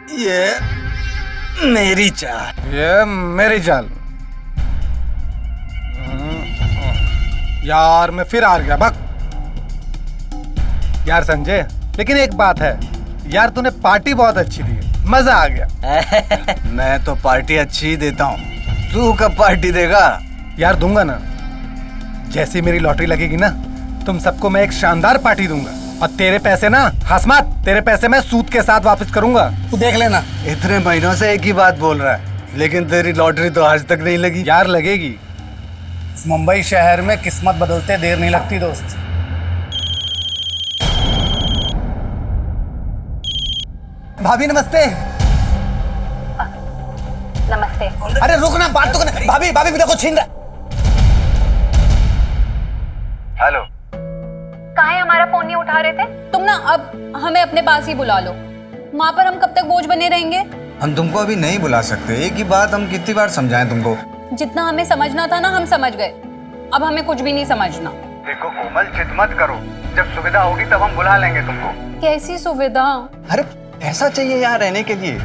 ये मेरी चाल। ये मेरी चाल। यार मैं फिर हार गया, भग। यार संजय, लेकिन एक बात है यार, तूने पार्टी बहुत अच्छी दी, मजा आ गया। मैं तो पार्टी अच्छी ही देता हूँ, तू कब पार्टी देगा? यार दूंगा ना, जैसी मेरी लॉटरी लगेगी ना, तुम सबको मैं एक शानदार पार्टी दूंगा। और तेरे पैसे ना, हंस मत, तेरे पैसे मैं सूद के साथ वापस करूंगा, तू देख लेना। इतने महीनों से एक ही बात बोल रहा है, लेकिन तेरी लॉटरी तो आज तक नहीं लगी। यार लगेगी, मुंबई शहर में किस्मत बदलते देर नहीं लगती दोस्त। भाभी नमस्ते। नमस्ते। अरे रुक ना, बात तो करना। भाभी भाभी देखो छीन रहा। हेलो, कहाँ है? हमारा फोन नहीं उठा रहे थे तुम ना। अब हमें अपने पास ही बुला लो, वहाँ पर हम कब तक बोझ बने रहेंगे? हम तुमको अभी नहीं बुला सकते। एक ही बात हम कितनी बार समझाएं तुमको? जितना हमें समझना था ना, हम समझ गए। अब हमें कुछ भी नहीं समझना। देखो कोमल, चित मत करो, जब सुविधा होगी तब हम बुला लेंगे तुमको। कैसी सुविधा? अरे ऐसा चाहिए यहाँ रहने के लिए।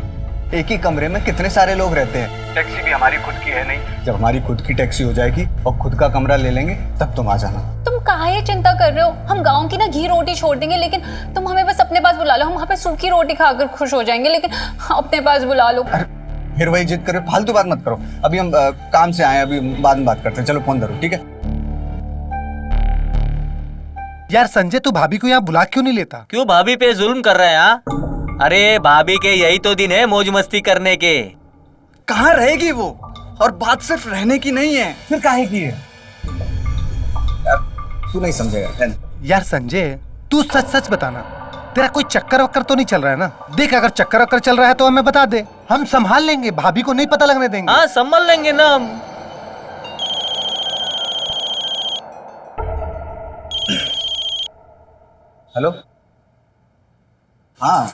एक ही कमरे में कितने सारे लोग रहते हैं। टैक्सी भी हमारी खुद की है नहीं। जब हमारी खुद की टैक्सी हो जाएगी और खुद का कमरा ले लेंगे तब तुम आ जाना। तुम काहे चिंता कर रहे हो? हम गाँव की ना घी रोटी छोड़ देंगे, लेकिन तुम हमें बस अपने पास बुला लो। हम वहाँ पे सूखी रोटी खाकर खुश हो जाएंगे, लेकिन अपने पास बुला लो। फिर वही जिद करे, फालतू बात मत करो। अभी हम काम से आए, अभी बाद में बात करते हैं। चलो फोन धरो, ठीक है? यार संजय, तू भाभी को यहाँ बुला क्यों नहीं लेता? क्यों भाभी पे जुल्म कर रहे हैं? हाँ, अरे भाभी के यही तो दिन है मौज मस्ती करने के। कहाँ रहेगी वो? और बात सिर्फ रहने की नहीं है। फिर काहे की है? तू नहीं समझेगा। यार संजय, तू सच सच बताना, तेरा कोई चक्कर वक्कर तो नहीं चल रहा है ना? देख, अगर चक्कर वक्कर चल रहा है तो हमें बता दे, हम संभाल लेंगे, भाभी को नहीं पता लगने देंगे। हाँ, संभाल लेंगे ना हम। हेलो, हाँ।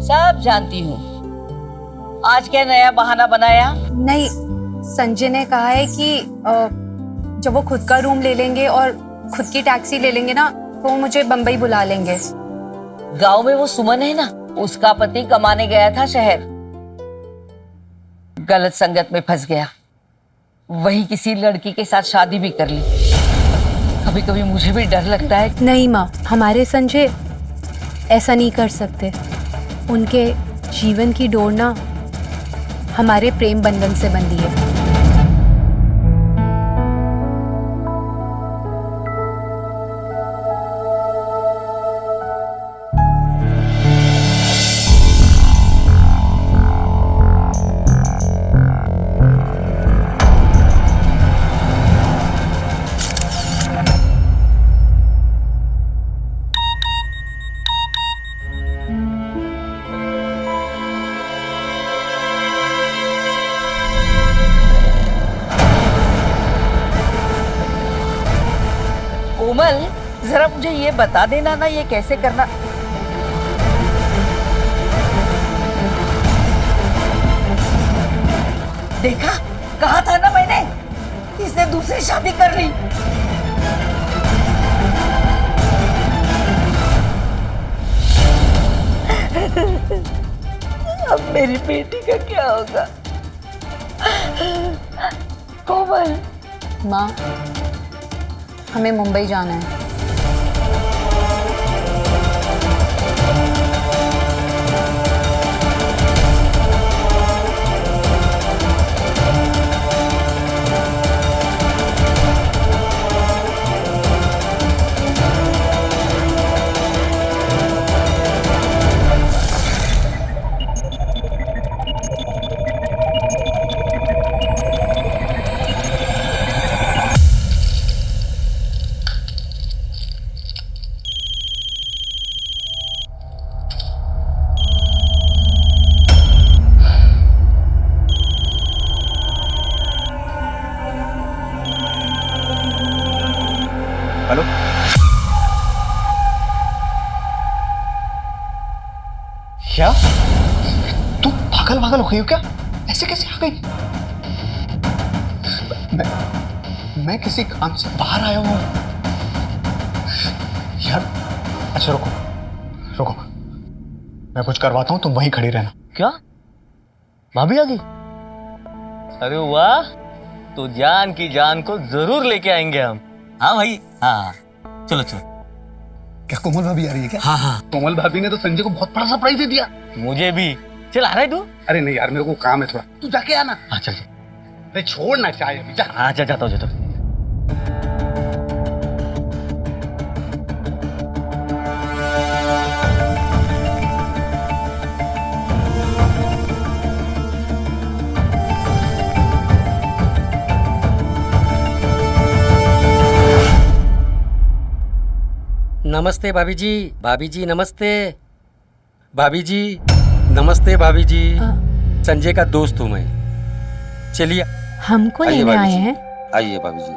सब जानती हूँ। आज क्या नया बहाना बनाया? नहीं, संजय ने कहा है कि जब वो खुद का रूम ले लेंगे और खुद की टैक्सी ले लेंगे ना, तो वो मुझे बम्बई बुला लेंगे। गांव में वो सुमन है ना, उसका पति कमाने गया था शहर, गलत संगत में फंस गया, वही किसी लड़की के साथ शादी भी कर ली। कभी कभी मुझे भी डर लगता है। नहीं माँ, हमारे संजय ऐसा नहीं कर सकते। उनके जीवन की डोर ना हमारे प्रेम बंधन से बंधी है। कोमल, जरा मुझे ये बता देना ना, ये कैसे करना। देखा, कहा था ना मैंने, इसने दूसरी शादी कर ली। अब मेरी बेटी का क्या होगा? कोमल, माँ, हमें मुंबई जाना है। हेलो, क्या तू पागल पागल हो गई हो क्या? ऐसे कैसे आ गई? मैं किसी काम से बाहर आया हूँ यार। अच्छा रुको रुको, मैं कुछ करवाता हूँ, तुम वहीं खड़ी रहना। क्या भाभी आ गई? अरे वाह, तो जान की जान को जरूर लेके आएंगे हम। हाँ भाई, हाँ चलो चलो। क्या कोमल भाभी आ रही है क्या? हाँ हाँ, कोमल भाभी ने तो संजय को बहुत बड़ा सरप्राइज दे दिया। मुझे भी। चल आ रहा है तू? अरे नहीं यार, मेरे को काम है थोड़ा, तू जाके आना। हाँ चल चल। अरे छोड़ना चाहे अभी, जा। हाँ जाता हूँ जाता हूँ। नमस्ते भाभी जी नमस्ते। भाभी जी नमस्ते। भाभी जी संजय का दोस्त हूँ मैं। चलिए हमको आइए लेने भाभी आए जी। हैं? आइए भाभी जी।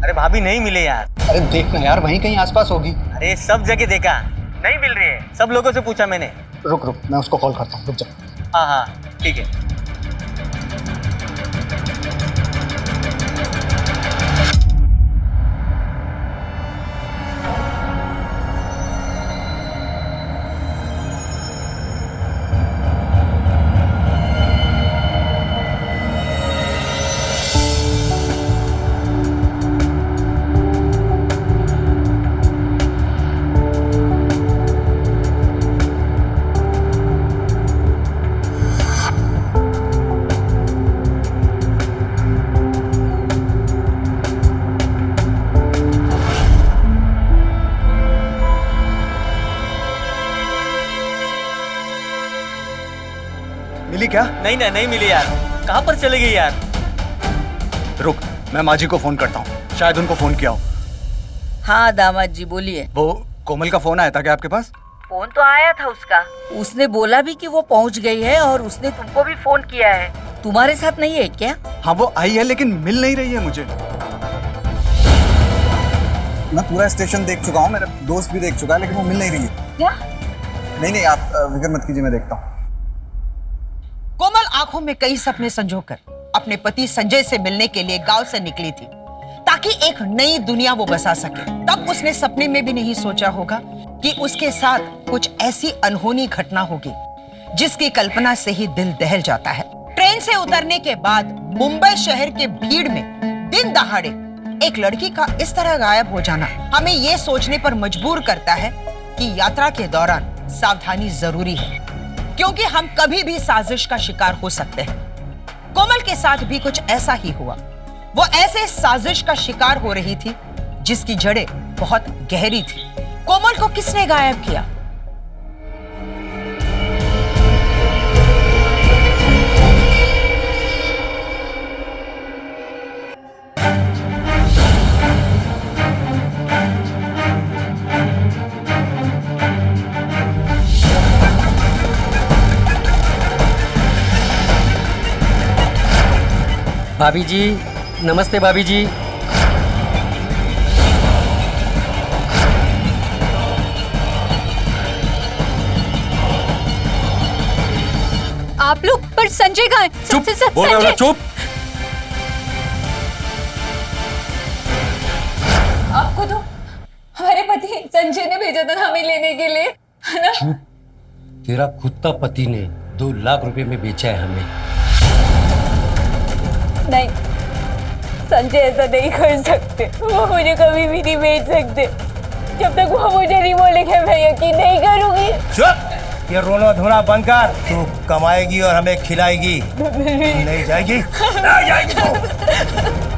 अरे भाभी नहीं मिले यार। अरे देखना यार, वहीं कहीं आसपास होगी। अरे सब जगह देखा, नहीं मिल रही है। सब लोगों से पूछा मैंने। रुक रुक, मैं उसको कॉल करता हूँ, रुक जा। हाँ हाँ ठीक है। मिली क्या? नहीं ना, नहीं मिली यार। कहाँ पर चले गई यार? रुक, मैं माँ जी को फोन करता हूँ, शायद उनको फोन किया हो। हाँ दामाद जी बोलिए। वो कोमल का फोन आया था क्या आपके पास? फोन तो आया था उसका, उसने बोला भी कि वो पहुंच गई है और उसने तुमको भी फोन किया है। तुम्हारे साथ नहीं है क्या? हाँ वो आई है, लेकिन मिल नहीं रही है मुझे। मैं पूरा स्टेशन देख चुका हूँ, मेरा दोस्त भी देख चुका है, लेकिन वो मिल नहीं रही है। क्या? नहीं आप फिक्र मत कीजिए, मैं देखता हूँ। कोमल आंखों में कई सपने संजोकर अपने पति संजय से मिलने के लिए गांव से निकली थी, ताकि एक नई दुनिया वो बसा सके। तब उसने सपने में भी नहीं सोचा होगा कि उसके साथ कुछ ऐसी अनहोनी घटना होगी जिसकी कल्पना से ही दिल दहल जाता है। ट्रेन से उतरने के बाद मुंबई शहर के भीड़ में दिन दहाड़े एक लड़की का इस तरह गायब हो जाना हमें ये सोचने पर मजबूर करता है कि यात्रा के दौरान सावधानी जरूरी है, क्योंकि हम कभी भी साजिश का शिकार हो सकते हैं। कोमल के साथ भी कुछ ऐसा ही हुआ। वो ऐसे साजिश का शिकार हो रही थी जिसकी जड़ें बहुत गहरी थी। कोमल को किसने गायब किया? भाभी जी नमस्ते। भाभी जी आप लोग, पर संजय कहाँ है? चुप, बोल रहा हूं ना, चुप। आपको तो हमारे पति संजय ने भेजा था हमें लेने के लिए, है ना? तेरा खुद का पति ने 2 लाख रुपए में बेचा है हमें। नहीं, संजय ऐसा नहीं कर सकते। वो मुझे कभी भी नहीं बेच सकते। जब तक वो मुझे नहीं बोलेंगे मैं यकीन नहीं करूंगी। चुप! ये रोना धोना बंद कर। तू कमाएगी और हमें खिलाएगी, नहीं जाएगी? नहीं जाएगी तू।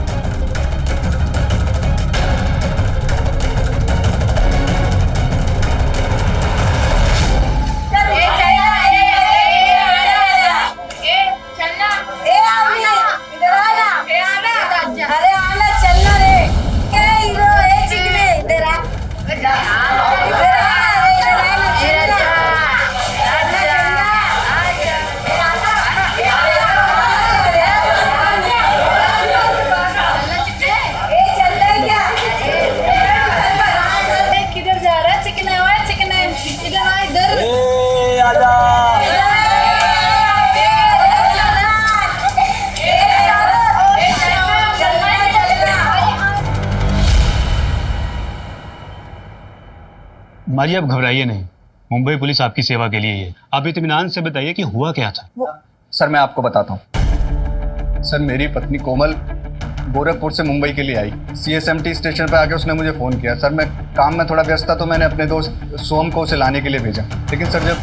माँ जी आप घबराइए नहीं, मुंबई पुलिस आपकी सेवा के लिए ही है। आप इत्मीनान से बताइए कि हुआ क्या था। सर मैं आपको बताता हूँ। सर मेरी पत्नी कोमल गोरखपुर से मुंबई के लिए आई। CSMT स्टेशन पर आके उसने मुझे फ़ोन किया। सर मैं काम में थोड़ा व्यस्त था तो मैंने अपने दोस्त सोहम को उसे लाने के लिए भेजा, लेकिन सर जब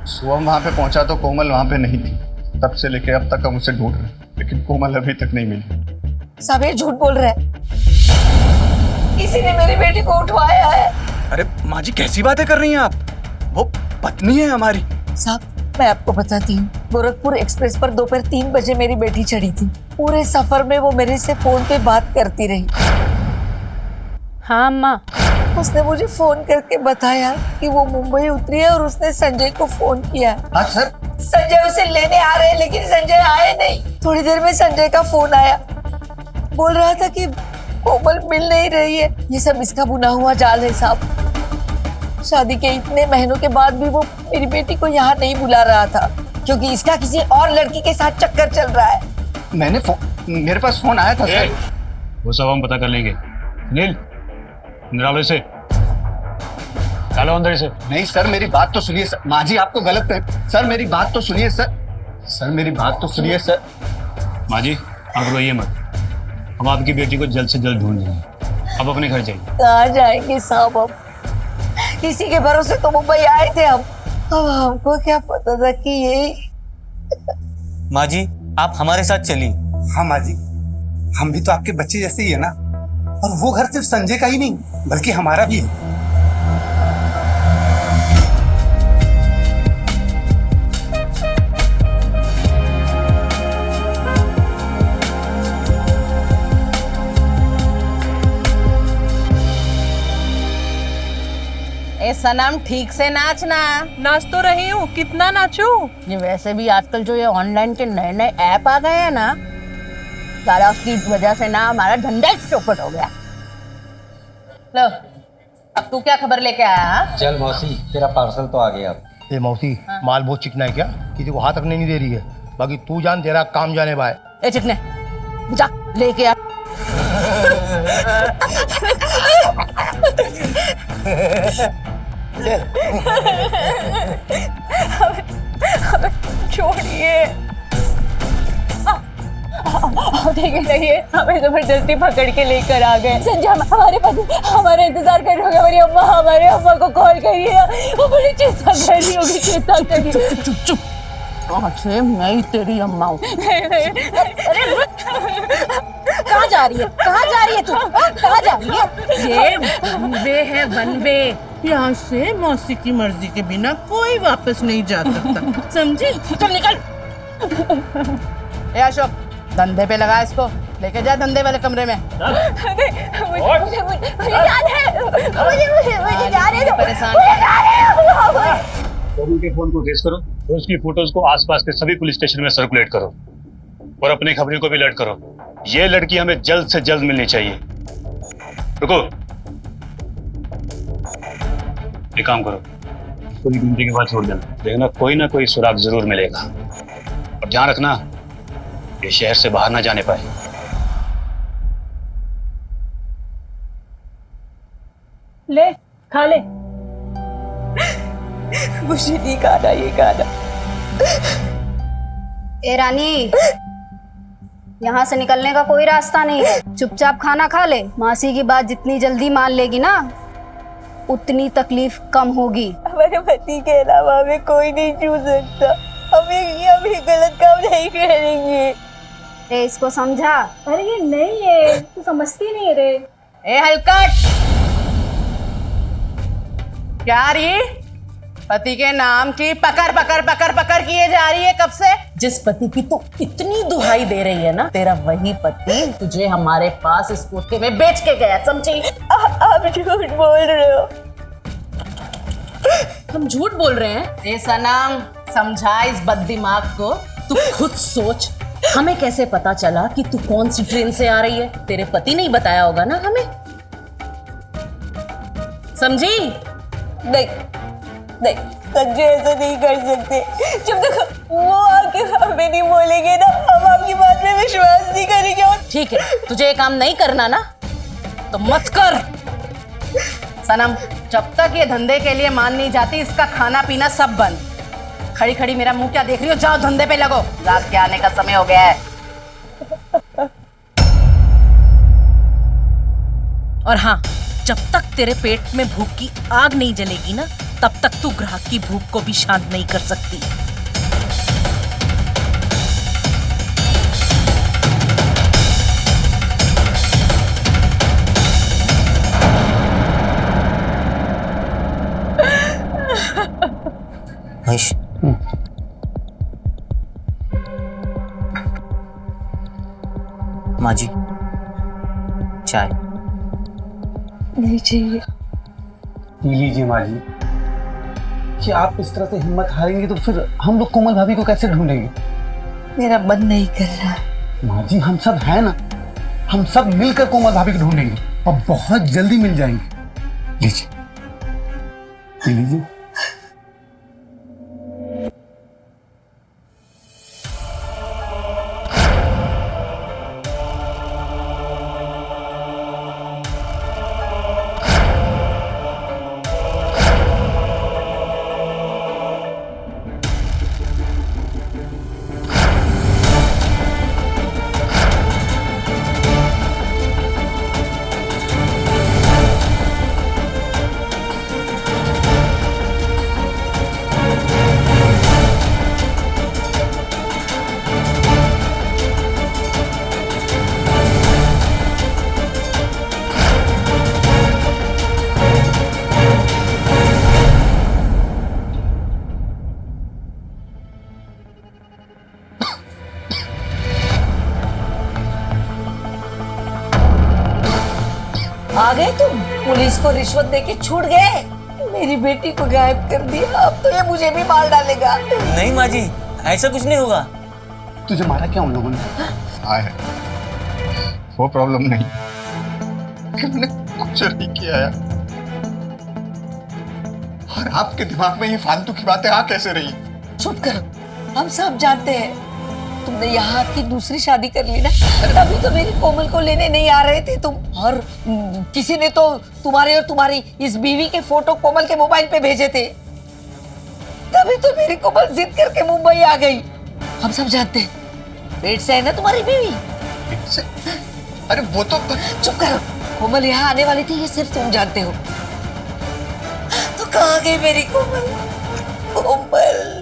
सोहम वहाँ पे पहुँचा तो कोमल वहाँ पे नहीं थी। तब से लेके अब तक हम उसे ढूंढ रहे हैं, लेकिन कोमल अभी तक नहीं मिली। साहब ये झूठ बोल रहे हैं, किसी ने मेरी बेटी को उठवाया है। अरे माँ जी कैसी बातें कर रही हैं आप? वो पत्नी है हमारी। साहब मैं आपको बताती हूँ, गोरखपुर एक्सप्रेस पर दोपहर 3 बजे मेरी बेटी चढ़ी थी। पूरे सफर में वो मेरे से फोन पे बात करती रही। हाँ अम्मा। उसने मुझे फोन करके बताया कि वो मुंबई उतरी है और उसने संजय को फोन किया। हाँ सर। संजय उसे लेने आ रहे हैं, लेकिन संजय आए नहीं। थोड़ी देर में संजय का फोन आया, बोल रहा था कि कोमल मिल नहीं रही है। ये सब इसका बुना हुआ जाल है साहब। शादी के इतने महीनों के बाद भी वो मेरी बेटी को यहाँ नहीं बुला रहा था, क्योंकि इसका किसी और लड़की के साथ चक्कर चल रहा है। मेरे पास फोन आया था सर। वो सब हम पता कर लेंगे। नील निरालो से डालो अंदर इसे। नहीं सर मेरी बात तो सुनिए सर। माँ जी आपको गलत है सर, मेरी बात तो सुनिए सर। सर मेरी बात तो सुनिए सर। माँ जी आप रोइए मत, हम आपकी बेटी को जल्द से जल्द ढूंढ लेंगे। अब अपने घर जाइए। कहाँ जाएंगे साहब अब? किसी के भरोसे तो मुंबई आए थे हम। अब हमको क्या पता था कि यही। माँ जी आप हमारे साथ चलिए। हाँ माँ जी, हम भी तो आपके बच्चे जैसे ही है ना। और वो घर सिर्फ संजय का ही नहीं बल्कि हमारा भी है। ए सनम ठीक से नाचना। नाच तो रही हूँ, कितना नाचूं? ये वैसे भी आजकल जो ये ऑनलाइन के नए नए ऐप आ गए हैं ना, सारा उसकी वजह से ना हमारा धंधा ही चौपट हो गया। लो अब तू क्या खबर लेके आया? हाँ? चल मौसी तेरा पार्सल तो आ गया। ए मौसी माल बहुत चिकना है क्या? किसी को हाथ रखने नहीं दे रही है। बाकी तू जान, तेरा काम जाने बाय। ए चिकने जा लेके आ। छोड़िए। देखिए देखिए हमें जबरदस्ती पकड़ के लेकर आ गए। संजय हमारे पति हमारा इंतजार कर रहे होंगे। हमारे अम्मा को कॉल करिए, वो बड़ी चिंता कर रही होगी। चिंता करिए। चुप चुप। अच्छा मैं ही तेरी अम्मा हूँ। कहाँ जा रही है? कहाँ जा रही है तू? कहाँ जा रही है? ये वन वे है, वन वे। यहाँ से मौसी की मर्जी के बिना कोई वापस नहीं जा सकता, समझी? चल निकल। ए अशोक धंधे पे लगा इसको, लेके जा धंधे वाले कमरे में। मुझे याद है। मुझे याद है। परेशान के फोन को ट्रेस करो और उसकी फोटोज को आसपास के सभी पुलिस स्टेशन में सर्कुलेट करो और अपनी खबरों को भी अलर्ट करो। ये लड़की हमें जल्द से जल्द मिलनी चाहिए। रुको, एक काम करो, पूरी घंटे के बाद छोड़ देना। देखना कोई ना कोई सुराग जरूर मिलेगा और ध्यान रखना ये शहर से बाहर ना जाने पाए। ले खा ले। मुझे नहीं खाना ये खाना। ए रानी, यहाँ से निकलने का कोई रास्ता नहीं है। चुपचाप खाना खा ले। मासी की बात जितनी जल्दी मान लेगी ना उतनी तकलीफ कम होगी। हमारे पति के अलावा हमें कोई नहीं छू सकता। हम ये गलत काम नहीं करेंगे। ए इसको समझा। अरे ये नहीं है, तू समझती नहीं रे। ए हलकट, क्या रही पति के नाम की पकड़ पकड़ पकड़ पकड़ किए जा रही है कब से? जिस पति की तू इतनी दुहाई दे रही है ना, तेरा वही पति तुझे हमारे पास इस कोठे में बेच के गया, समझी? आप झूठ बोल रहे हो। हम झूठ बोल रहे हैं? ए सनम समझा इस बददिमाग को। तू खुद सोच, हमें कैसे पता चला कि तू कौन सी ट्रेन से आ रही है? तेरे पति नहीं बताया होगा ना हमें, समझी? नहीं नहीं, संजय ऐसा नहीं कर सकते। जब तक वो आके हमें नहीं बोलेंगे ना, हम आपकी बात में विश्वास नहीं करेंगे। और ठीक है, तुझे ये काम नहीं करना ना तो मत कर, सनम, जब तक ये धंधे के लिए मान नहीं जाती इसका खाना पीना सब बंद। खड़ी खड़ी मेरा मुंह क्या देख रही हो? जाओ धंधे पे लगो, रात के आने का समय हो गया है। और हाँ, जब तक तेरे पेट में भूख की आग नहीं जलेगी ना, तब तक तू ग्राहक की भूख को भी शांत नहीं कर सकती। महेश, माँ जी चाय। नहीं चाहिए। पी लीजिए माँ जी। कि आप इस तरह से हिम्मत हारेंगे तो फिर हम लोग कोमल भाभी को कैसे ढूंढेंगे? मेरा मन नहीं कर रहा। माँ जी हम सब हैं ना, हम सब मिलकर कोमल भाभी को ढूंढेंगे और बहुत जल्दी मिल जाएंगे। लीजिए पी लीजिए। आ गए तुम? पुलिस को रिश्वत देके छूट गए? मेरी बेटी को गायब कर दिया, अब तो ये मुझे भी मार डालेगा। नहीं माँ जी, ऐसा कुछ नहीं होगा। तुझे मारा क्या उन लोगों ने? आए वो प्रॉब्लम नहीं, मैंने कुछ नहीं किया है। और आपके दिमाग में ये फालतू की बातें आ कैसे रही? चुप करो, हम सब जानते हैं तुमने यहाँ की दूसरी शादी कर ली ना, तभी तो मेरी कोमल को लेने नहीं आ रहे थे तुम। और किसी ने तो तुम्हारे और तुम्हारी इस बीवी के फोटो कोमल के मोबाइल पे भेजे थे, तभी तो मेरी कोमल जिद करके मुंबई आ गई। हम सब जानते हैं पेट से है ना तुम्हारी बीवी। पेट से? अरे वो तो चुप करो, कोमल यहाँ आने वाली थी ये सिर्फ तुम जानते हो। तो कहाँ गई मेरी कोमल? कोमल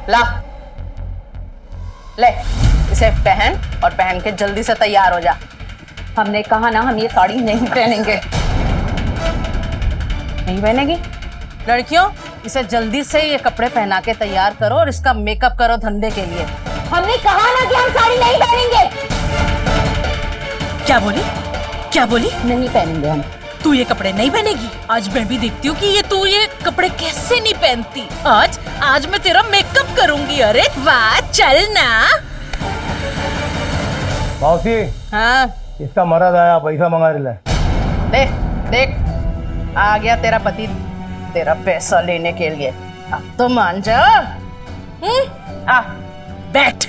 ला, ले इसे पहन और पहन के जल्दी से तैयार हो जा। हमने कहा ना हम ये साड़ी नहीं पहनेंगे। नहीं पहनेगी? लड़कियों, इसे जल्दी से ये कपड़े पहना के तैयार करो और इसका मेकअप करो धंधे के लिए। हमने कहा ना कि हम साड़ी नहीं पहनेंगे। क्या बोली? क्या बोली? नहीं पहनेंगे हम। तू ये कपड़े नहीं पहनेगी? आज मैं भी देखती हूँ कि तू ये कपड़े कैसे नहीं पहनती। आज मैं तेरा मेकअप करूंगी। अरे वाह, चल ना। मौसी, हाँ इसका मर्द आया, पैसा मंगा रहा है। देख देख, आ गया तेरा पति तेरा पैसा लेने के लिए। अब तो मान जा। आ बैठ,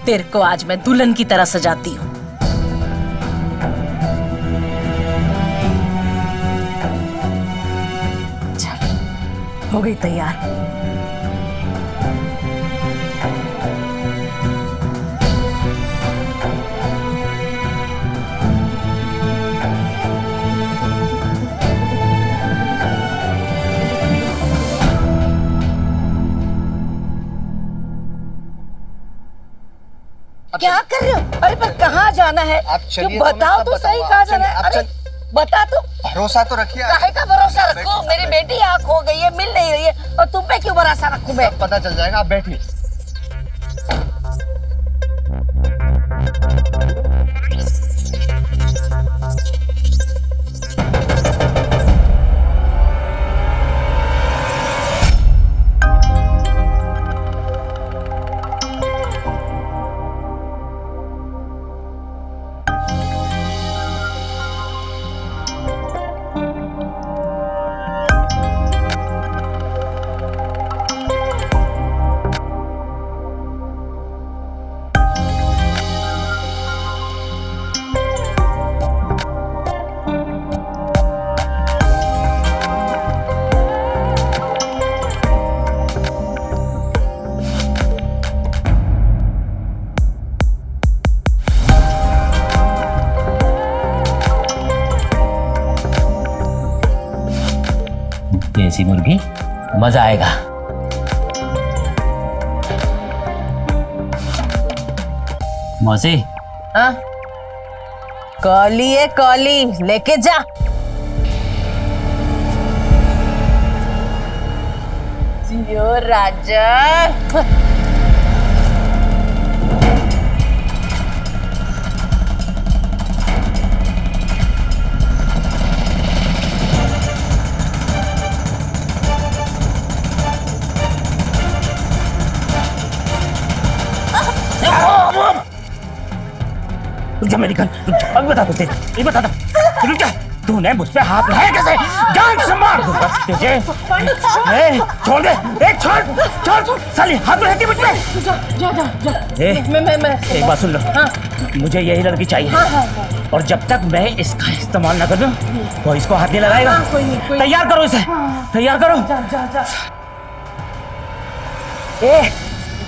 तेरे को आज मैं दुल्हन की तरह सजाती हूँ। हो गई तैयार। क्या कर रहे हो? अरे पर कहाँ जाना है? आप चलिए, बताओ तो सही, कहाँ जाना है? अरे बता तो। भरोसा तो रखिए। काहे का भरोसा रखो? मेरी बेटी यहाँ खो गई है, मिल नहीं रही है, और तुम पे क्यों भरोसा रखूं मैं? पता चल जाएगा, आप बैठिए। देसी मुर्गी, मजा आएगा। मौसी, हाँ? कॉली है कॉली, लेके जा। जियो राजा। रुक जा मेरी गन, रुक जा, अब बता तुझे, ये बता दो, रुक जा, तूने मुझ पे हाथ लगाया कैसे? जान से मार दूंगा तुझे। ए, छोड़ दे, छोड़, साली हाथ रहती मुझ पे। मैं एक बात सुन लो, मुझे यही लड़की चाहिए, और जब तक मैं इसका इस्तेमाल न कर दूं, तो इसको हाथ नहीं लगाएगा। तैयार करो इसे, तैयार करो।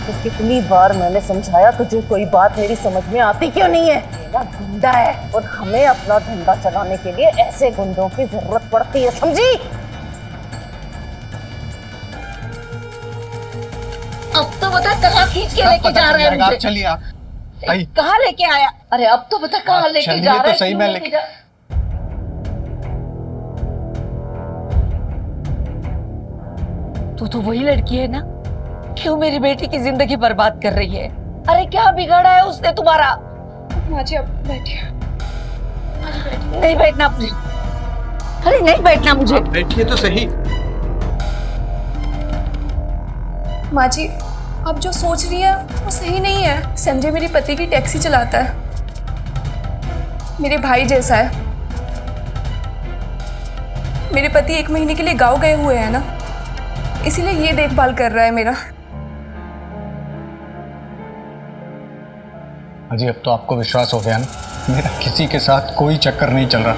तो कितनी बार मैंने समझाया तुझे, कोई बात मेरी समझ में आती क्यों नहीं है? मेरा धंधा है और हमें अपना धंधा चलाने के लिए ऐसे गुंडों की जरूरत पड़ती है, समझी? अब तो बता कहाँ खींच के लेके जा रहे हैं मुझे? चलिए आप आई। कहाँ लेके आया? अरे अब तो बता कहाँ लेके जा रहे हैं? तो सही मैं लेके तू तो वही लड़की है ना, क्यों मेरी बेटी की जिंदगी बर्बाद कर रही है? अरे क्या बिगाड़ा है उसने तुम्हारा? माँ जी, अब बैठिए। नहीं बैठना मुझे, अरे नहीं बैठना मुझे। बैठिए तो सही। माँ जी, आप जो सोच रही है वो सही नहीं है। संजय मेरे पति की टैक्सी चलाता है, मेरे भाई जैसा है। मेरे पति 1 महीने के लिए गांव गए हुए हैं ना, इसीलिए ये देखभाल कर रहा है मेरा। अजी अब तो आपको विश्वास हो गया ना, मेरा किसी के साथ कोई चक्कर नहीं चल रहा।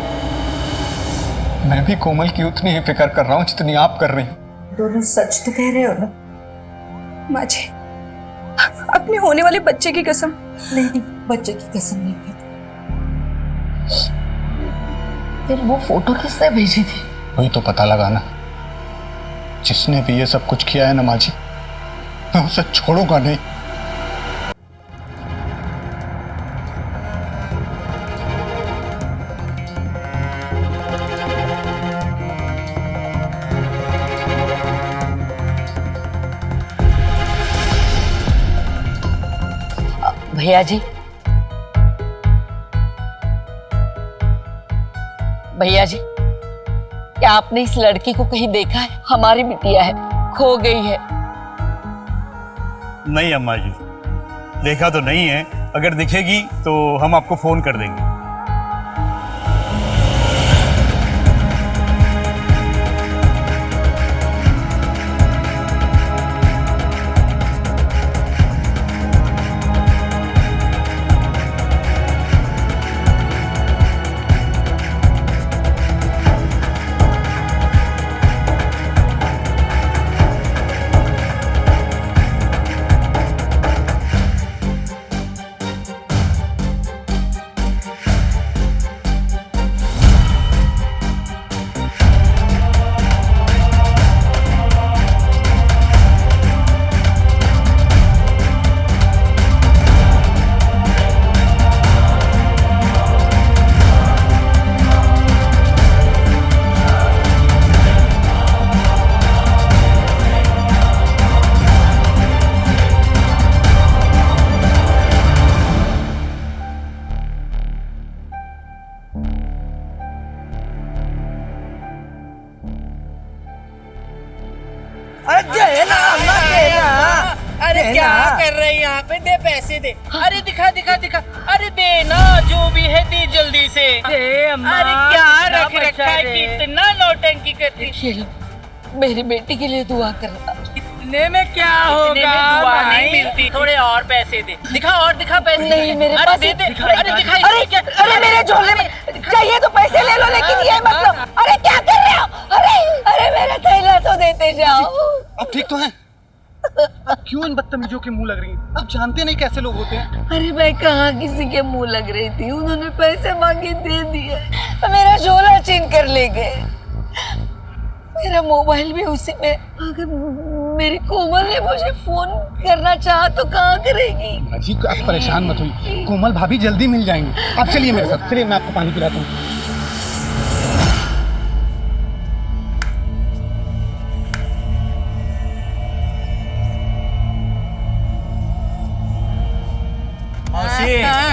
मैं भी कोमल की उतनी ही फिक्र कर रहा हूँ जितनी आप कर रही हैं। दोनों सच तो कह रहे हो ना? माँ जी, अपने होने वाले बच्चे की कसम। नहीं, बच्चे की कसम नहीं खाती। फिर वो फोटो किसने भेजी थी? वही तो पता लगाना। जिसने भी ये सब कुछ किया है ना माँ जी, मैं उसे छोड़ूंगा नहीं। भैया जी, भैया जी, क्या आपने इस लड़की को कहीं देखा है? हमारी बिटिया है, खो गई है। नहीं अम्मा जी, देखा तो नहीं है। अगर दिखेगी तो हम आपको फोन कर देंगे। अरे क्या कर रहे हैं यहाँ पे? दे पैसे दे। अरे दिखा दिखा दिखा। अरे दे ना, जो भी है दे जल्दी से। दे अम्मा। अरे क्या रख रखा है, कितना नौटंकी करती है। मेरी बेटी के लिए दुआ करना। इतने में क्या होगा? दुआ नहीं मिलती, थोड़े और पैसे दे। दिखा और दिखा पैसे। नहीं मेरे अरे पास दे दे। अरे दिखा। अरे क्या? अरे मेरे झोले में चाहिए तो पैसे ले लो, लेकिन ये मतलब अरे क्या कर रहे हो? अरे मेरा थैला तो देते जाओ। अब ठीक तो है? अब क्यों इन बदतमीजों के मुंह लग रही हैं? आप जानते नहीं कैसे लोग होते हैं। अरे मैं कहाँ किसी के मुंह लग रही थी, उन्होंने पैसे मांगे दे दिए, मेरा झोला छीन कर ले गए। मेरा मोबाइल भी उसी में। अगर मेरी कोमल ने मुझे फोन करना चाहा तो कहाँ करेगी? जी आप परेशान मत होइए, कोमल भाभी जल्दी मिल जाएंगी। आप चलिए मेरे साथ, चलिए मैं आपको पानी पिलाता हूँ।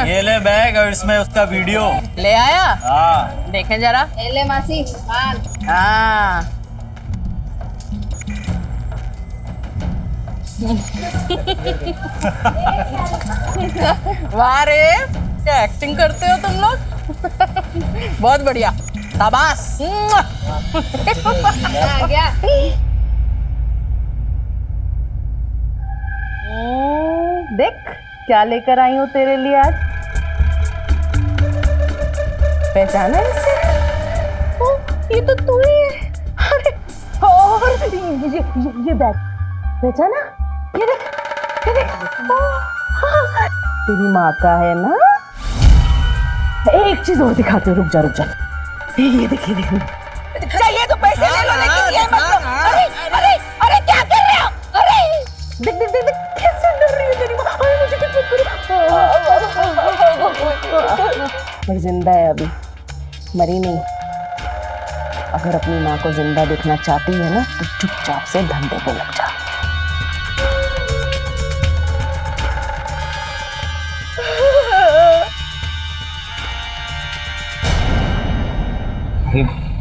ये ले बैग और इसमें उसका वीडियो। ले आया? हाँ। देखें जरा। ले मासी। हाँ। वाह रे, क्या एक्टिंग करते हो तुम लोग। बहुत बढ़िया, शाबाश। आ गया। देख क्या लेकर आई हूँ तेरे लिए आज। पहचाना इसे? ओ, ये तो तू ही है। अरे और ये बैग पहचाना? ये देख, ये देख। ओ, हाँ, तेरी माँ का है ना। एक चीज और दिखाते हो, रुक जा रुक जा। ये देख, ये देख। चाहिए तो पैसे ले लो, लेकिन ये मत लो। अरे अरे अरे क्या कर रहे हो? अरे देख देख देख देख, कैसे डर रही है तेरी माँ। अरे मुझे कुछ मत करो। पर जिंदा है अभी, मरी नहीं। अगर अपनी माँ को जिंदा देखना चाहती है ना तो चुपचाप से धंधे पे लग जा।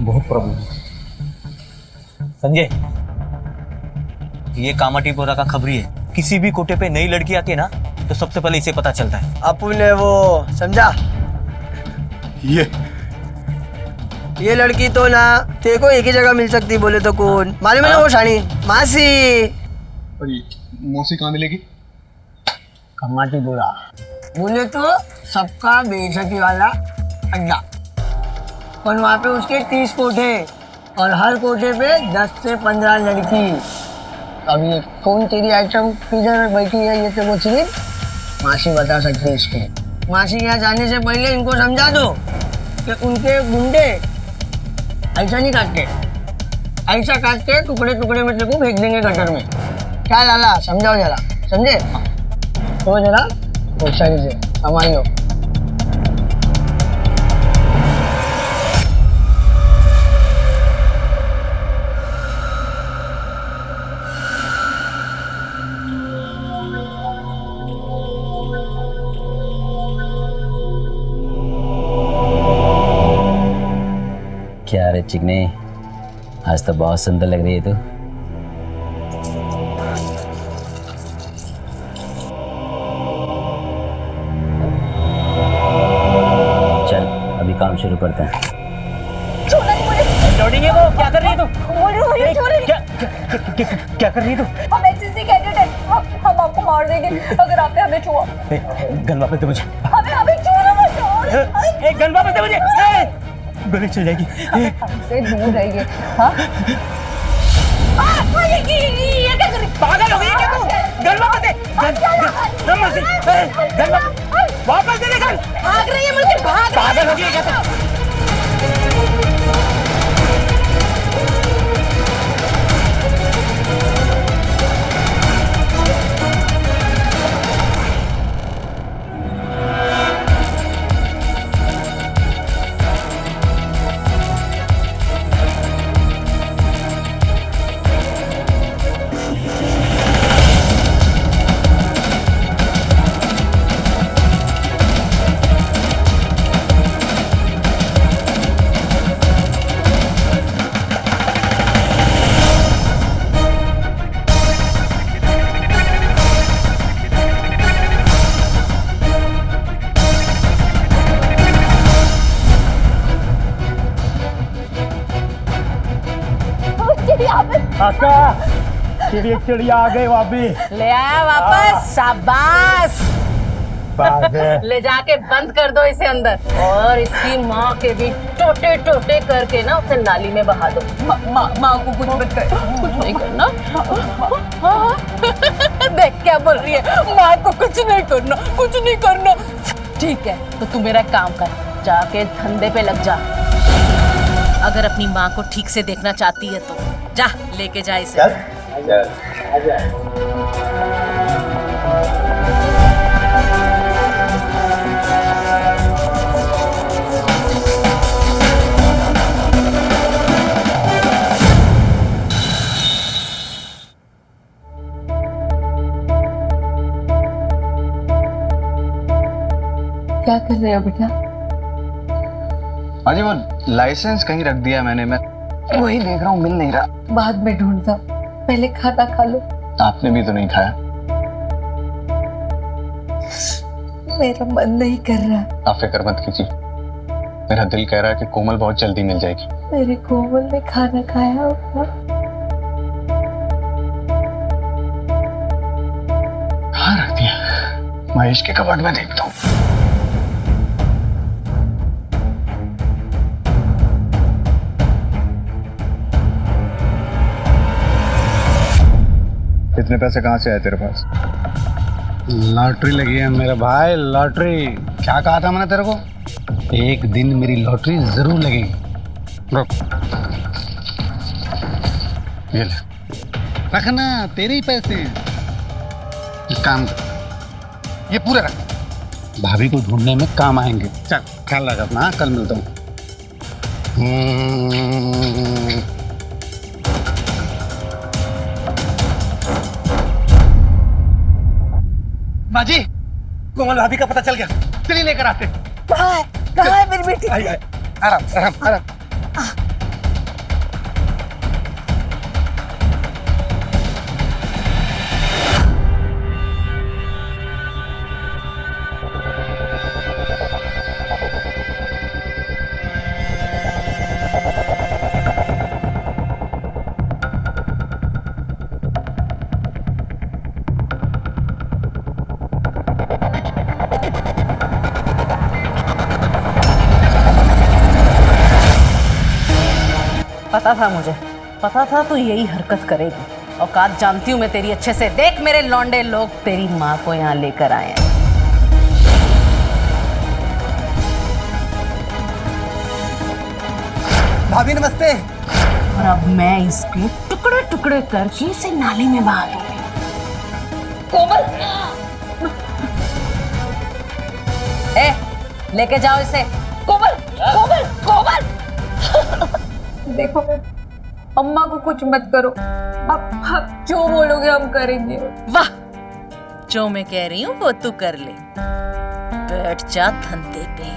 बहुत प्रॉब्लम है संजय। ये कामाटीपुरा का खबरी है। किसी भी कोटे पे नई लड़की आती है ना तो सबसे पहले इसे पता चलता है। अपू ने वो समझा, ये लड़की तो ना तेरे को एक ही जगह मिल सकती बोले तो कौन मालूम है ना? वो शानी मासी। और ये मौसी कहाँ मिलेगी? कामाटीपुरा बोले तो सबका बेइज्जती वाला अड्डा, पर वहाँ पे उसके 30 कोठे और हर कोठे पे 10 से 15 लड़की। अब ये कौन तेरी आइटम किधर बैठी है ये तो वो सिर्फ मासी बता सकती है इसको। मासी के यहाँ जाने से पहले इनको समझा दो कि उनके गुंडे ऐसा नहीं काटते, ऐसा काटते टुकड़े टुकड़े में तेरे को फेंक देंगे गटर में। क्या लाला समझाओ जरा, समझे? तो जरा होशियारी से संभाल लो। क्या रे चिकने, आज तो बहुत सुंदर लग रही है तू। चल अभी काम शुरू करते हैं। लौटेंगे वो, क्या कर रही है तू? क्या कर रही है तू? हम एसएससी कैडेट हैं, हम आपको मार देंगे अगर आपने हमें छुआ। गन वापस दे मुझे। हमें छुआ मत। गन वापस दे मुझे। गोली चल जाएगी। हमसे दूर रहिए। हाँ? ये क्या कर रही? पागल हो गई है क्या तू? गन वापस दे। गन वापस दे। गन भाग रही है मुझे, भाग। पागल हो गई है क्या तू? काका, ये चिड़िया आ गए वापस। ले आया वापस, शाबाश। ले जाके बंद कर दो इसे अंदर और इसकी माँ के भी टोटे टोटे करके ना उसे नाली में बहा दो। माँ को कुछ मत कर, कुछ नहीं करना। देख क्या बोल रही है, माँ को कुछ नहीं करना, कुछ नहीं करना। ठीक है तो तू मेरा काम कर, जाके धंधे पे लग जा। अगर अपनी माँ को ठीक से देखना चाहती है तो जा लेके जा इसे। क्या कर रहे हो बेटा? हाँ जी, वो लाइसेंस कहीं रख दिया मैंने, मैं वही देख रहा हूँ, मिल नहीं रहा। बाद में ढूंढता, पहले खाना खा लो। आपने भी तो नहीं खाया। मेरा मन नहीं कर रहा। आप फिक्र मत कीजिए, मेरा दिल कह रहा है कि कोमल बहुत जल्दी मिल जाएगी। मेरे कोमल ने खाना खाया होगा। हाँ रख दिया, महेश के कबर्ड में देखता हूँ। इतने पैसे कहाँ से आए तेरे पास? लॉटरी लगी है मेरे भाई, लॉटरी। क्या कहा था मैंने तेरे को? एक दिन मेरी लॉटरी जरूर लगेगी। रुक, ये ले। रखना, तेरे ही पैसे हैं। एक काम कर, ये पूरा रख, भाभी को ढूंढने में काम आएंगे। चल ख्याल रख अपना, कल मिलता हूँ। बाजी, कोमल भाभी का पता चल गया, चलिए लेकर आते। कहाँ है मेरी बेटी? आई, आई, आराम आराम आराम। पता था मुझे, पता था तू यही हरकत करेगी। औकात जानती हूँ मैं तेरी अच्छे से। देख मेरे लौंडे लोग तेरी माँ को यहाँ लेकर आए हैं। भाभी नमस्ते। और अब मैं इसके टुकड़े टुकड़े करके इसे नाली में बहा दूंगी। कोमल, लेके जाओ इसे। कोमल, कोमल, कोमल। देखो अम्मा को कुछ मत करो, आप जो बोलोगे हम करेंगे। वाह, जो मैं कह रही हूँ वो तू कर ले। बैठ जा धंधे पे।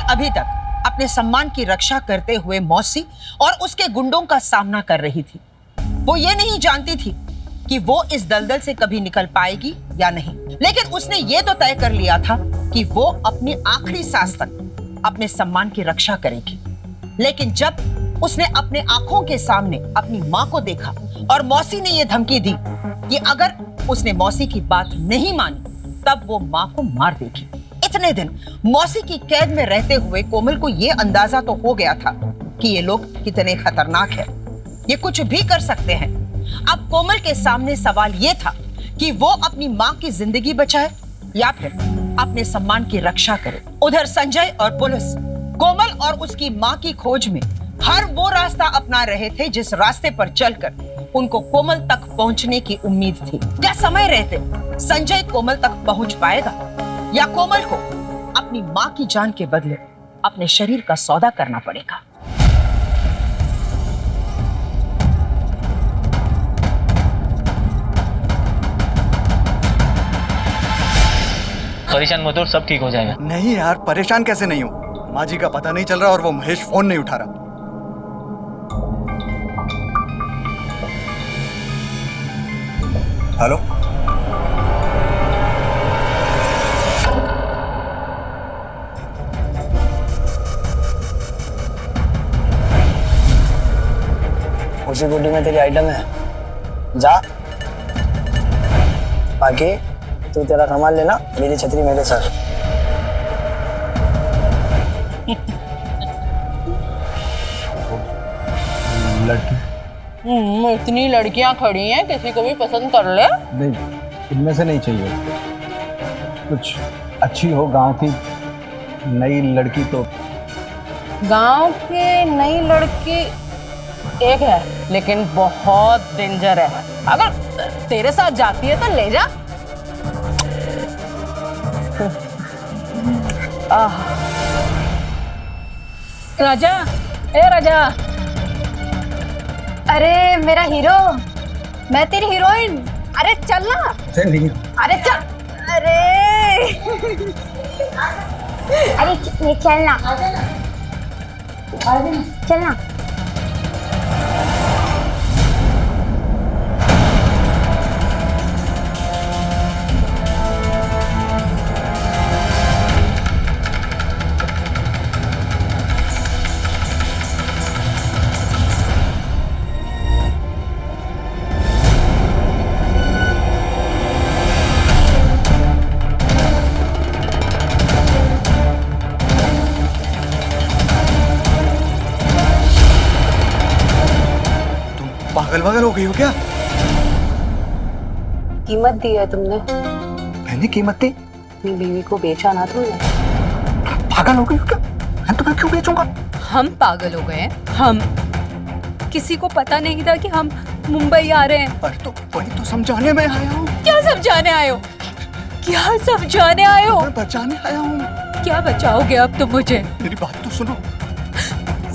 अभी तक अपने सम्मान की रक्षा करते हुए मौसी और उसके गुंडों का सामना कर रही थी। वो ये नहीं जानती थी कि वो इस दलदल से कभी निकल पाएगी या नहीं, लेकिन उसने ये तो तय कर लिया था कि वो अपनी आखिरी सांस तक अपने सम्मान की रक्षा करेगी। लेकिन जब उसने अपने आंखों के सामने अपनी माँ को देखा और मौसी ने ये धमकी दी कि अगर उसने मौसी की बात नहीं मानी तब वो माँ को मार देगी। इतने दिन मौसी की कैद में रहते हुए कोमल को ये अंदाजा तो हो गया था कि ये लोग कितने खतरनाक हैं, ये कुछ भी कर सकते हैं। अब कोमल के सामने सवाल ये था कि वो अपनी माँ की जिंदगी बचाए या फिर अपने सम्मान की रक्षा करे। उधर संजय और पुलिस कोमल और उसकी माँ की खोज में हर वो रास्ता अपना रहे थे जिस रास्ते पर चलकर उनको कोमल तक पहुंचने की उम्मीद थी। क्या समय रहते संजय कोमल तक पहुंच पाएगा या कोमल को अपनी माँ की जान के बदले अपने शरीर का सौदा करना पड़ेगा? परेशान मत हो, सब ठीक हो जाएगा। नहीं यार, परेशान कैसे नहीं हूँ? माँ जी का पता नहीं चल रहा और वो महेश फोन नहीं उठा रहा। हेलो, उसी गुड्डी में तेरी आइटम है, जा। बाकी तू तेरा सामान लेना, मेरी छतरी मेरे सर। लड़की इतनी लड़कियां खड़ी हैं, किसी को भी पसंद कर ले। नहीं, इनमें से नहीं चाहिए। कुछ अच्छी हो, गांव की नई लड़की। तो गांव की नई लड़की एक है, लेकिन बहुत डेंजर है। अगर तेरे साथ जाती है तो ले जा। राजा, ए राजा। अरे मेरा हीरो, मैं तेरी हीरोइन। अरे चल ना। अरे चल। अरे अरे चलना, चलना। पागल वागल हो गई हो क्या? कीमत दी है तुमने, मैंने कीमत दी? अपनी बीवी को बेचा ना तुमने। पागल हो गई हो क्या? मैं तुम्हें क्यों बेचूंगा? हम पागल हो गए हैं, हम। किसी को पता नहीं था कि हम मुंबई आ रहे हैं। पर तो वही तो समझाने में आया हूँ। क्या समझाने आए हो? क्या समझाने आए हो? बचाने आया हूँ। क्या बचाओगे अब तुम मुझे? मेरी बात तो सुनो।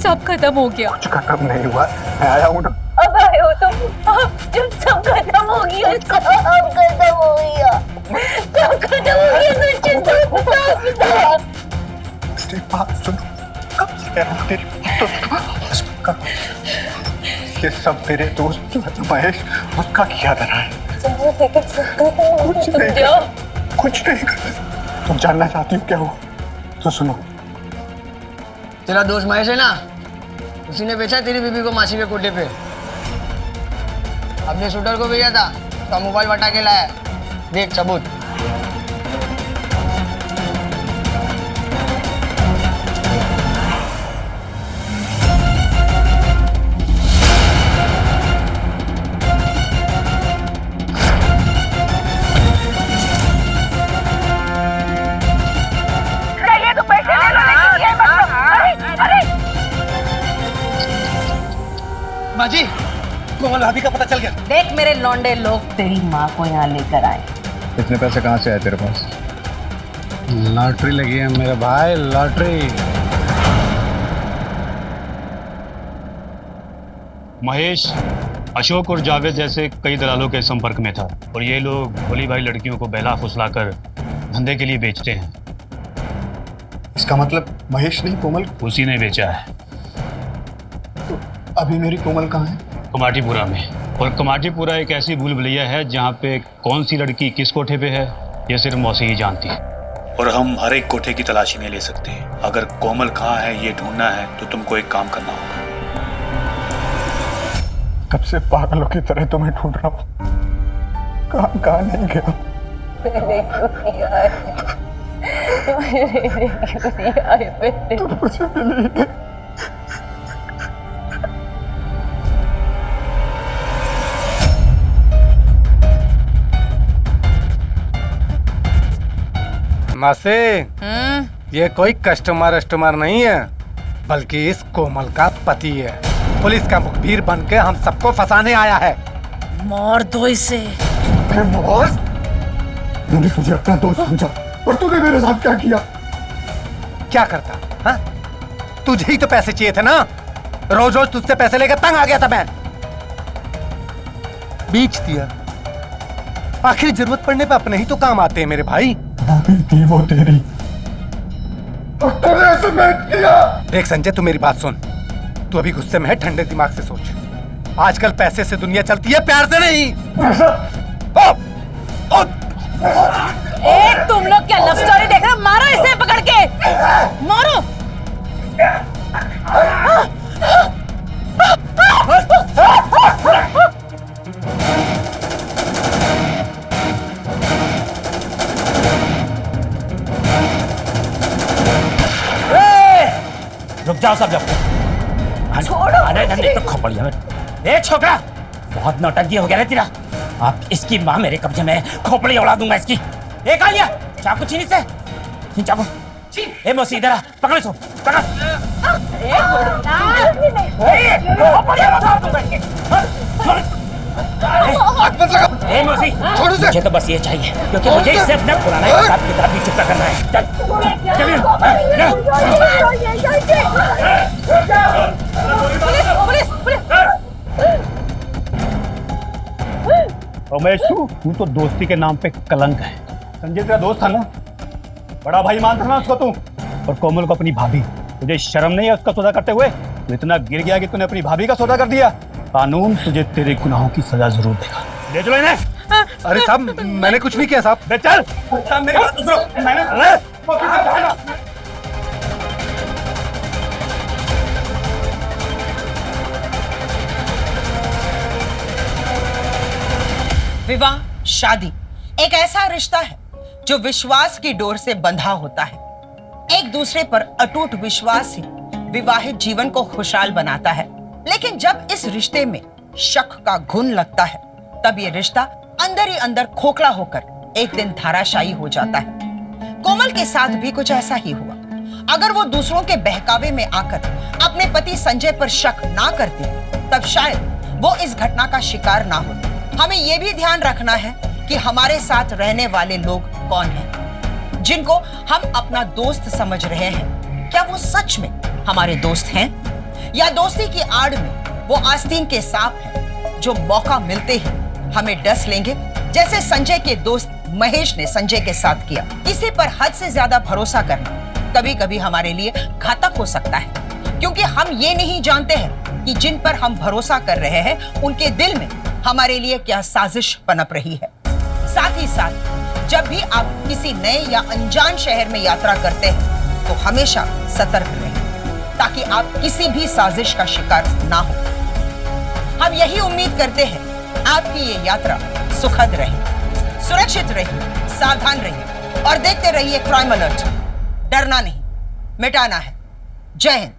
सब खत्म हो गया। कुछ खत्म नहीं हुआ, मैं आया हूँ ना। अब आए हो तुम? जब सब खत्म हो गया, सब खत्म हो गया, सब खत्म हो गया, सचिन बता। मेरी बात सुनो, तेरी बात तो सुनो। ये सब तेरे दोस्त महेश, उसका किया धरा है। कुछ नहीं कर। तुम जानना चाहती हो क्या हुआ? तो सुनो। तेरा दोस्त महेश है ना, उसी ने बेचा तेरी बीबी को मासी के कोटे पे। अपने शूटर को भेजा था, उसका मोबाइल बटा के लाया। देख सबूत। माँ जी, कोमल भाभी का पता चल गया। देख मेरे लौंडे लोग तेरी माँ को यहाँ लेकर आए। इतने पैसे कहाँ से आए तेरे पास? लॉटरी लगी है मेरे भाई, लॉटरी। महेश अशोक और जावेद जैसे कई दलालों के संपर्क में था और ये लोग भोली भाई लड़कियों को बहला फुसलाकर धंधे के लिए बेचते हैं। इसका मतलब महेश नहीं, कोमल उसी ने बेचा है। तो अभी मेरी कोमल कहाँ है? कमाटीपुरा में। और कमाटीपुरा एक ऐसी भूल भुलैया है जहाँ पे कौन सी लड़की किस कोठे पे है ये सिर्फ मौसी ही जानती है। और हम हर एक कोठे की तलाशी नहीं ले सकते। अगर कोमल कहाँ है ये ढूंढना है तो तुमको एक काम करना होगा। तब से पागलों की तरह तुम्हें ढूंढ रहा हूँ, कहाँ नहीं गया। तुम मुझे मिली। मासे, ये कोई कस्टमर नहीं है, बल्कि इस कोमल का पति है। पुलिस का मुखबिर बन के हम सबको फंसाने आया है। मार दो इसे। मैंने तुझे अपना दोस्त समझा और तूने मेरे साथ क्या किया? क्या करता? हाँ? तुझे ही तो पैसे चाहिए थे ना। रोज रोज तुझसे पैसे लेकर तंग आ गया था मैं। बेच दिया। आखिर जरूरत पड़ने पे अपने ही तो काम आते हैं मेरे भाई। शादी थी वो तेरी, और तूने ऐसे मैं किया। देख संजय, तू मेरी बात सुन। तू अभी गुस्से में है, ठंडे दिमाग से सोच। आजकल पैसे से दुनिया चलती है, प्यार से नहीं। तुम लोग क्या लव स्टोरी देख रहे हो? मारो इसे पकड़ के, मारो। रुक जाओ सब लोग। छोड़ो अरे नहीं तो खोपड़िया में। ए छोकरा, बहुत नौटंकी हो गया रे तेरा। अब इसकी माँ मेरे कब्जे में, खोपड़ी उड़ा दूंगा इसकी। एक आ गया चाकू, छीनी से छीन चाकू। ए मौसी इधर आ, पकड़ इसको, पकड़। ए मौसी, मुझे तो बस ये चाहिए, क्योंकि मुझे इससे अपना पुराना हिसाब किताब भी चुकता करना है। चल रमेश, तू तो दोस्ती के नाम पे कलंक है। संजय तेरा दोस्त था ना, बड़ा भाई मानता ना उसको तू। और कोमल को अपनी भाभी, तुझे शर्म नहीं है उसका सौदा करते हुए? तू इतना गिर गया कि तूने अपनी भाभी का सौदा कर दिया। कानून तुझे तेरे गुनाहों की सजा जरूर देगा। ले चलो इन्हें। अरे साहब, मैंने कुछ नहीं किया साहब। ले चल। मेरी बात तो सुनो। मैंने विवाह, शादी एक ऐसा रिश्ता है जो विश्वास की डोर से बंधा होता है। एक दूसरे पर अटूट विश्वास ही विवाहित जीवन को खुशहाल बनाता है। लेकिन जब इस रिश्ते में शक का घुन लगता है, तब ये रिश्ता अंदर ही अंदर खोखला होकर एक दिन धाराशायी हो जाता है। कोमल के साथ भी कुछ ऐसा ही हुआ। अगर वो दूसरों के बहकावे में आकर अपने पति संजय पर शक ना करती, तब शायद वो इस घटना का शिकार ना होती। हमें यह भी ध्यान रखना है कि हमारे साथ रहने वाले लोग कौन हैं, जिनको हम अपना दोस्त समझ रहे हैं। क्या वो सच में हमारे दोस्त हैं, या दोस्ती की आड़ में वो आस्तीन के सांप हैं जो मौका मिलते ही हमें डस लेंगे, जैसे संजय के दोस्त महेश ने संजय के साथ किया। किसी पर हद से ज्यादा भरोसा करना कभी कभी हमारे लिए घातक हो सकता है, क्योंकि हम ये नहीं जानते हैं कि जिन पर हम भरोसा कर रहे हैं उनके दिल में हमारे लिए क्या साजिश पनप रही है। साथ ही साथ जब भी आप किसी नए या अनजान शहर में यात्रा करते हैं तो हमेशा सतर्क रहें, ताकि आप किसी भी साजिश का शिकार ना हो। हम यही उम्मीद करते हैं आपकी ये यात्रा सुखद रहे, सुरक्षित रहिए, सावधान रहिए और देखते रहिए क्राइम अलर्ट। डरना नहीं, मिटाना है। जय हिंद।